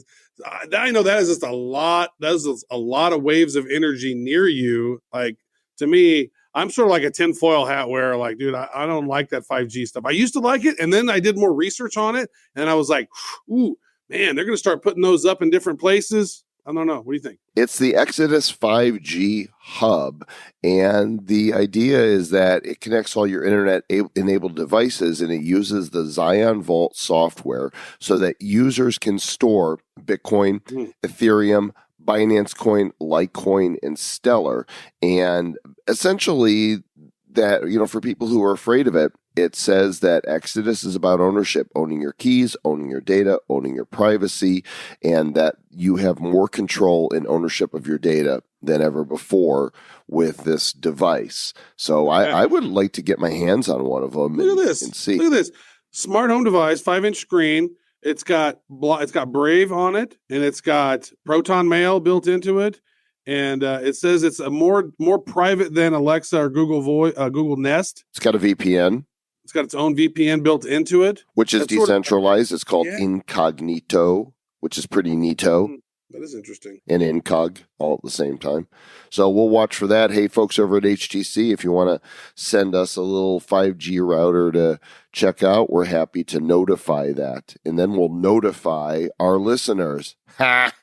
I know that is just a lot. That's a lot of waves of energy near you. Like, to me, I'm sort of like a tinfoil hat wearer. Like, dude, I don't like that 5G stuff. I used to like it, and then I did more research on it, and I was like, ooh, man, they're going to start putting those up in different places. I don't know. What do you think? It's the Exodus 5G hub, and the idea is that it connects all your internet-enabled devices, and it uses the Xeon Vault software so that users can store Bitcoin, Ethereum, Binance Coin, Litecoin, and Stellar. And essentially, that, for people who are afraid of it, it says that Exodus is about ownership, owning your keys, owning your data, owning your privacy, and that you have more control and ownership of your data than ever before with this device. So I would like to get my hands on one of them. Look at this. And see. Look at this. Smart home device, 5-inch screen. It's got Brave on it, and it's got Proton Mail built into it. And it says it's a more private than Alexa or Google Nest. It's got a VPN. It's got its own VPN built into it, which is decentralized. It's called Incognito, which is pretty neato. That is interesting. And Incog all at the same time. So we'll watch for that. Hey, folks over at HTC, if you want to send us a little 5G router to check out, we're happy to notify that. And then we'll notify our listeners. Ha!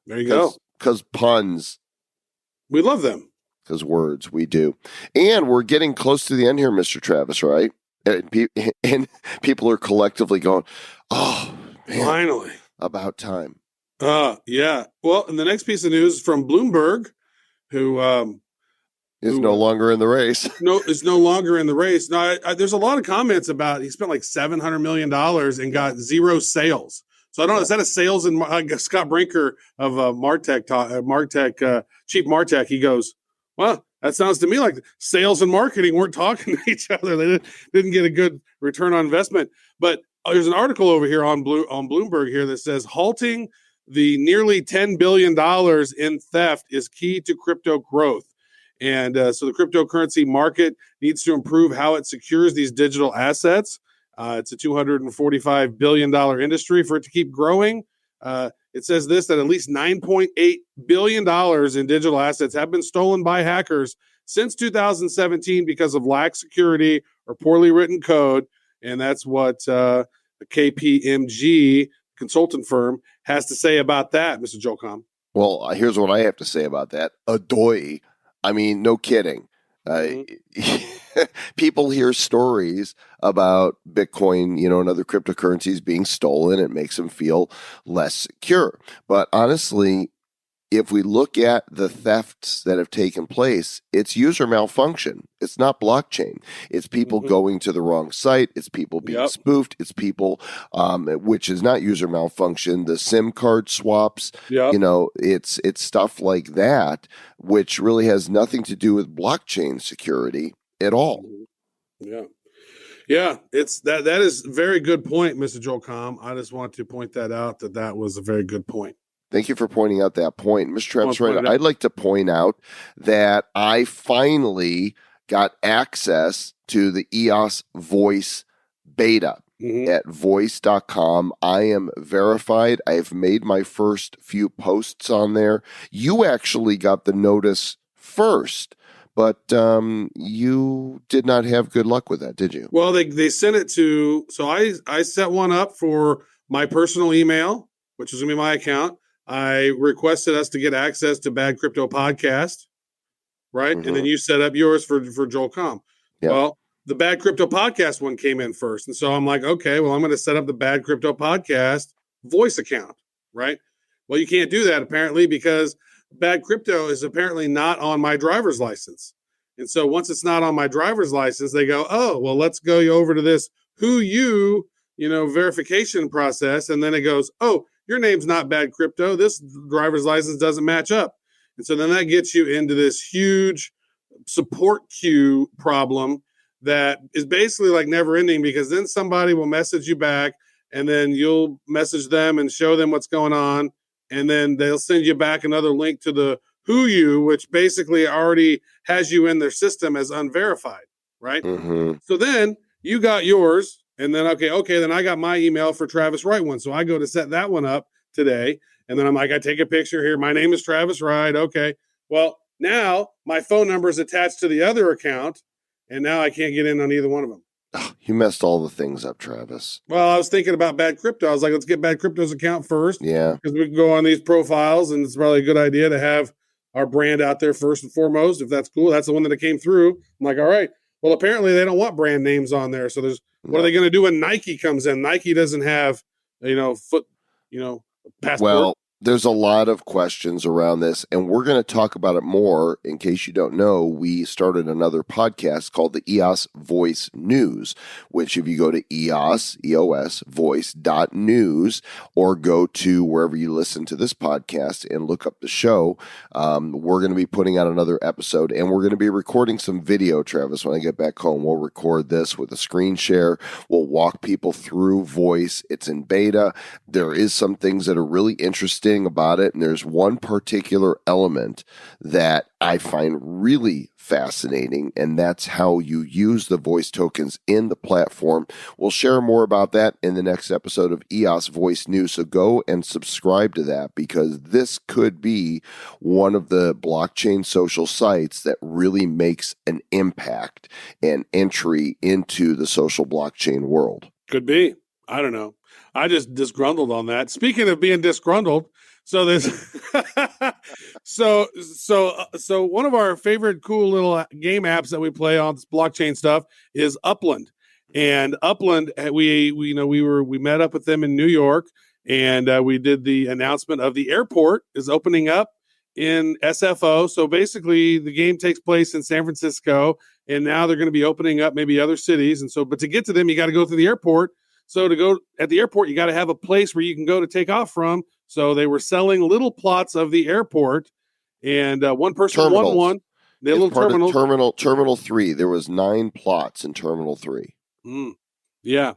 There you go. Because puns. We love them. Because words, we do. And we're getting close to the end here, Mr. Travis, right? And people are collectively going, oh, man, finally. About time. Yeah. Well, and the next piece of news is from Bloomberg, who is no longer in the race. Is no longer in the race. Now, there's a lot of comments about he spent like $700 million and got zero sales. So I don't know. Is that a sales? And Scott Brinker of Martech, Chief Martech, he goes, well, that sounds to me like sales and marketing weren't talking to each other. They didn't get a good return on investment. But there's an article over here on Bloomberg here that says halting the nearly $10 billion in theft is key to crypto growth. And so the cryptocurrency market needs to improve how it secures these digital assets. It's a $245 billion industry. For it to keep growing, it says that at least $9.8 billion in digital assets have been stolen by hackers since 2017 because of lax security or poorly written code. And that's what the KPMG consultant firm has to say about that, Mr. Jolcom. Well, here's what I have to say about that. Adoy. I mean, no kidding. People hear stories about Bitcoin, and other cryptocurrencies being stolen. It makes them feel less secure. But honestly, if we look at the thefts that have taken place, it's user malfunction. It's not blockchain. It's people going to the wrong site. It's people being spoofed. It's people, which is not user malfunction. The SIM card swaps, it's stuff like that, which really has nothing to do with blockchain security at all. Yeah, it's that is a very good point, Mr. Jolcom. I just want to point that out that was a very good point. Thank you for pointing out that point. Mr. Travis, right, I'd like to point out that I finally got access to the EOS Voice beta. at voice.com. I am verified. I've made my first few posts on there. You actually got the notice first, but you did not have good luck with that, did you? Well, they sent it to, so I set one up for my personal email, which is going to be my account. I requested us to get access to Bad Crypto Podcast, right? And then you set up yours for Joel Com. Yep. Well, the Bad Crypto Podcast one came in first. And so I'm like, okay, well, I'm going to set up the Bad Crypto Podcast voice account, right? Well, you can't do that apparently because Bad Crypto is apparently not on my driver's license. And so once it's not on my driver's license, they go, oh, well, let's go over to this verification process. And then it goes, oh, your name's not Bad Crypto. This driver's license doesn't match up. And so then that gets you into this huge support queue problem that is basically like never ending, because then somebody will message you back and then you'll message them and show them what's going on. And then they'll send you back another link to the which basically already has you in their system as unverified, right? So then you got yours. And then, okay, then I got my email for Travis Wright one. So I go to set that one up today. And then I'm like, I take a picture here. My name is Travis Wright. Okay. Well, now my phone number is attached to the other account. And now I can't get in on either one of them. Oh, you messed all the things up, Travis. Well, I was thinking about Bad Crypto. I was like, let's get Bad Crypto's account first. Yeah. Because we can go on these profiles. And it's probably a good idea to have our brand out there first and foremost. If that's cool. That's the one that came through. I'm like, all right. Well, apparently they don't want brand names on there. So what are they going to do when Nike comes in? Nike doesn't have, passport. Well, there's a lot of questions around this, and we're going to talk about it more. In case you don't know, we started another podcast called the EOS Voice News, which if you go to EOS Voice.news, or go to wherever you listen to this podcast and look up the show, we're going to be putting out another episode, and we're going to be recording some video, Travis. When I get back home, we'll record this with a screen share. We'll walk people through Voice. It's in beta. There is some things that are really interesting about it, and there's one particular element that I find really fascinating, and that's how you use the voice tokens in the platform. We'll share more about that in the next episode of EOS Voice News, so go and subscribe to that, because this could be one of the blockchain social sites that really makes an impact and entry into the social blockchain world. Could be. I don't know. I just disgruntled on that. Speaking of being disgruntled, so one of our favorite cool little game apps that we play on this blockchain stuff is Upland. And Upland, we met up with them in New York, and we did the announcement of the airport is opening up in SFO. So basically, the game takes place in San Francisco, and now they're going to be opening up maybe other cities. And so, but to get to them, you got to go through the airport. So to go at the airport, you got to have a place where you can go to take off from. So they were selling little plots of the airport, and one person won one. The little terminal. Terminal 3. There was 9 plots in Terminal 3. Yeah.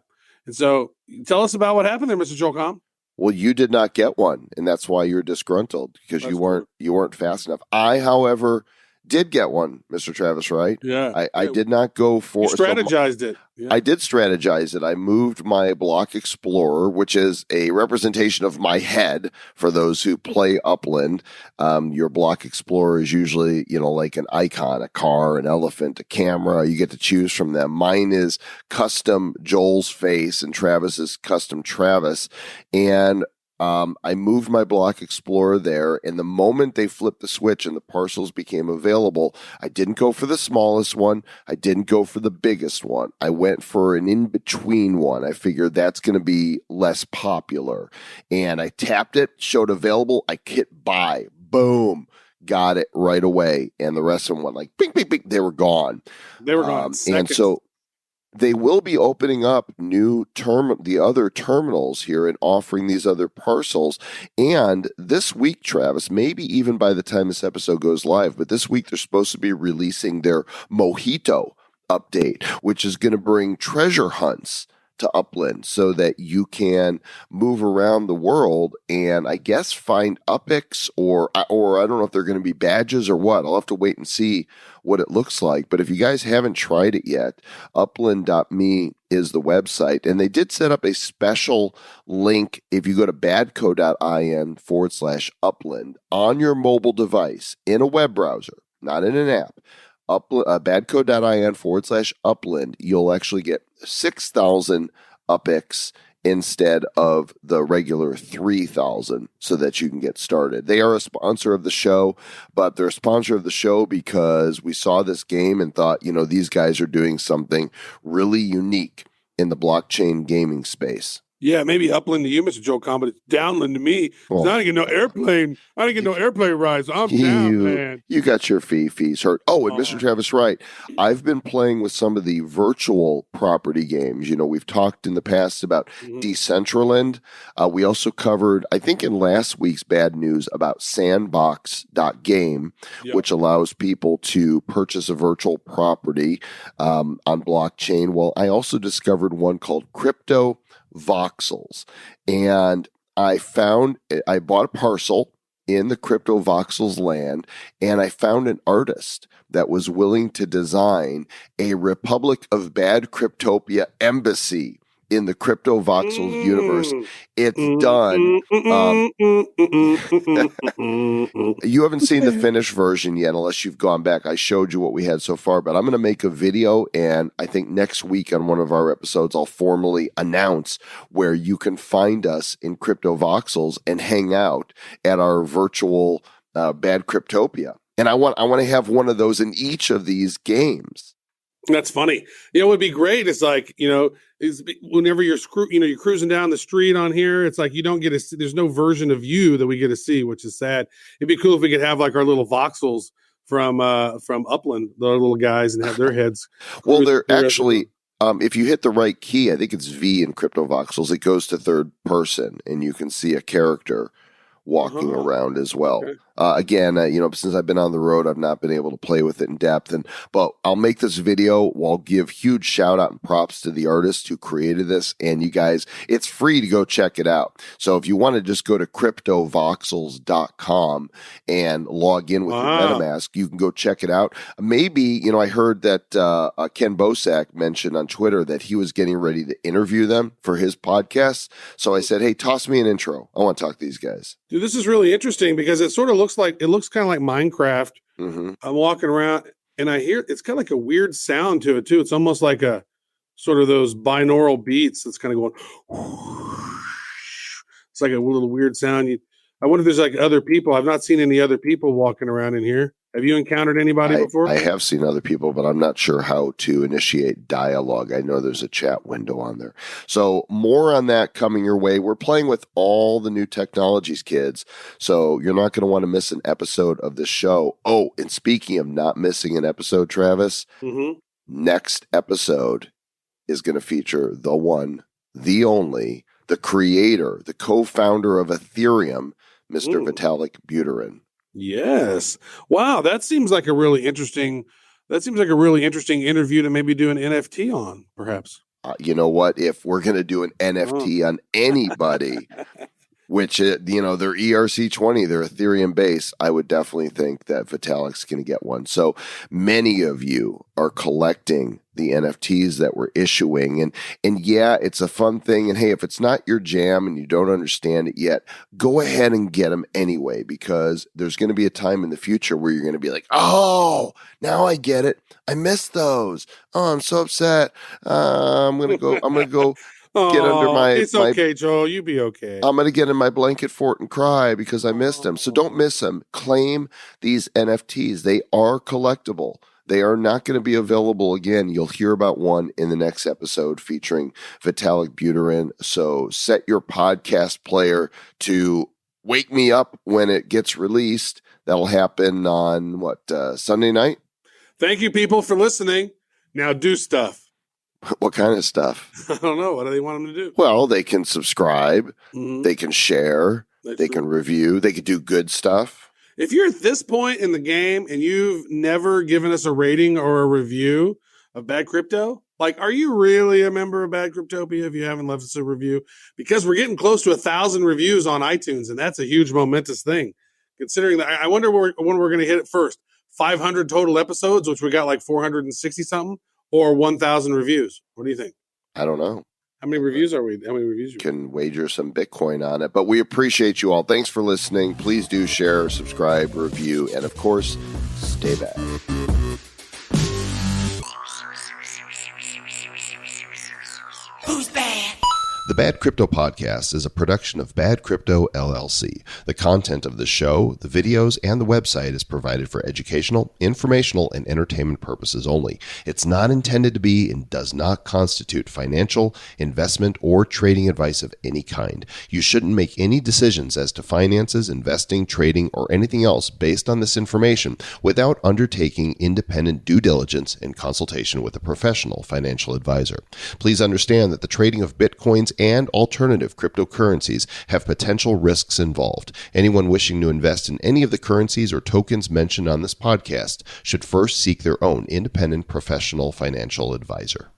And so tell us about what happened there, Mr. Joel Com. Well, you did not get one, and that's why you're disgruntled, because you weren't fast enough. I, however, did get one, Mr. Travis Wright. Yeah. I did not go for... You strategized it. Yeah. I did strategize it. I moved my Block Explorer, which is a representation of my head for those who play Upland. Your Block Explorer is usually, like an icon, a car, an elephant, a camera. You get to choose from them. Mine is custom Joel's face, and Travis is custom Travis. And I moved my Block Explorer there, and the moment they flipped the switch and the parcels became available, I didn't go for the smallest one. I didn't go for the biggest one. I went for an in-between one. I figured that's going to be less popular. And I tapped it, showed available. I hit buy. Boom. Got it right away. And the rest of them went like, bing, bing, bing. They were gone. And so they will be opening up the other terminals here and offering these other parcels. And this week, Travis, maybe even by the time this episode goes live, but this week they're supposed to be releasing their Mojito update, which is going to bring treasure hunts to Upland so that you can move around the world and I guess find UPICs or I don't know if they're going to be badges or what. I'll have to wait and see what it looks like. But if you guys haven't tried it yet, upland.me is the website. And they did set up a special link if you go to badco.in/upland on your mobile device in a web browser, not in an app. badco.in/upland, you'll actually get 6,000 UPICs instead of the regular 3,000 so that you can get started. They are a sponsor of the show, but they're a sponsor of the show because we saw this game and thought, these guys are doing something really unique in the blockchain gaming space. Yeah, maybe Upland to you, Mr. Joe Con, but it's downland to me. Well, I didn't get no airplane. I didn't get no airplane rides. I'm down, man. You got your fees hurt. Oh, and Mr. Travis Wright, I've been playing with some of the virtual property games. We've talked in the past about Decentraland. We also covered, I think in last week's Bad News, about sandbox.game, which allows people to purchase a virtual property on blockchain. Well, I also discovered one called Crypto Voxels, and I bought a parcel in the Crypto Voxels land, and I found an artist that was willing to design a Republic of Bad Cryptopia embassy in the Crypto Voxels universe. It's done. You haven't seen the finished version yet unless you've gone back. I showed you what we had so far, but I'm going to make a video, and I think next week on one of our episodes, I'll formally announce where you can find us in Crypto Voxels and hang out at our virtual Bad Cryptopia. And I want to have one of those in each of these games. That's funny. What would be great is like, whenever you're cruising down the street on here, it's like you don't get there's no version of you that we get to see, which is sad. It'd be cool if we could have like our little voxels from Upland, the little guys, and have their heads. Well, they're actually, if you hit the right key, I think it's V in Crypto Voxels, it goes to third person and you can see a character walking around as well. Okay. Again, since I've been on the road, I've not been able to play with it in depth. But I'll make this video. I'll give huge shout out and props to the artist who created this. And you guys, it's free to go check it out. So if you want to just go to cryptovoxels.com and log in with your MetaMask, you can go check it out. Maybe, I heard that Ken Bosak mentioned on Twitter that he was getting ready to interview them for his podcast. So I said, hey, toss me an intro. I want to talk to these guys. Dude, this is really interesting because it sort of looks kind of like Minecraft. I'm walking around and I hear it's got like a weird sound to it too. It's almost like a sort of those binaural beats that's kind of going. It's like a little weird sound. I wonder if there's like other people. I've not seen any other people walking around in here. Have you encountered anybody before? I have seen other people, but I'm not sure how to initiate dialogue. I know there's a chat window on there. So more on that coming your way. We're playing with all the new technologies, kids. So you're not going to want to miss an episode of this show. Oh, and speaking of not missing an episode, Travis, next episode is going to feature the one, the only, the creator, the co-founder of Ethereum, Mr. Vitalik Buterin. Yes. Wow. That seems like a really interesting interview to maybe do an NFT on, perhaps. You know what? If we're going to do an NFT on anybody, which, they're ERC20, they're Ethereum base, I would definitely think that Vitalik's going to get one. So many of you are collecting the NFTs that we're issuing. And yeah, it's a fun thing. And hey, if it's not your jam and you don't understand it yet, go ahead and get them anyway, because there's going to be a time in the future where you're going to be like, oh, now I get it. I missed those. Oh, I'm so upset. I'm going to go get under my. It's okay, Joel. You be okay. I'm going to get in my blanket fort and cry because I missed them. So don't miss them. Claim these NFTs. They are collectible. They are not going to be available again. You'll hear about one in the next episode featuring Vitalik Buterin. So set your podcast player to wake me up when it gets released. That'll happen on Sunday night? Thank you, people, for listening. Now do stuff. What kind of stuff? I don't know. What do they want them to do? Well, they can subscribe. They can share. They can review. They can do good stuff. If you're at this point in the game and you've never given us a rating or a review of Bad Crypto, Like, are you really a member of Bad Cryptopia if you haven't left us a review? Because we're getting close to 1,000 reviews on iTunes, and that's a huge momentous thing. Considering that, I wonder when we're going to hit it first. 500 total episodes, which we got like 460 something, or 1,000 reviews. What do you think? I don't know. How many reviews are we? How many reviews? Can wager some Bitcoin on it, but we appreciate you all. Thanks for listening. Please do share, subscribe, review, and of course, stay back. Who's bad? The Bad Crypto Podcast is a production of Bad Crypto LLC. The content of the show, the videos, and the website is provided for educational, informational, and entertainment purposes only. It's not intended to be and does not constitute financial, investment, or trading advice of any kind. You shouldn't make any decisions as to finances, investing, trading, or anything else based on this information without undertaking independent due diligence and consultation with a professional financial advisor. Please understand that the trading of Bitcoins and alternative cryptocurrencies have potential risks involved. Anyone wishing to invest in any of the currencies or tokens mentioned on this podcast should first seek their own independent professional financial advisor.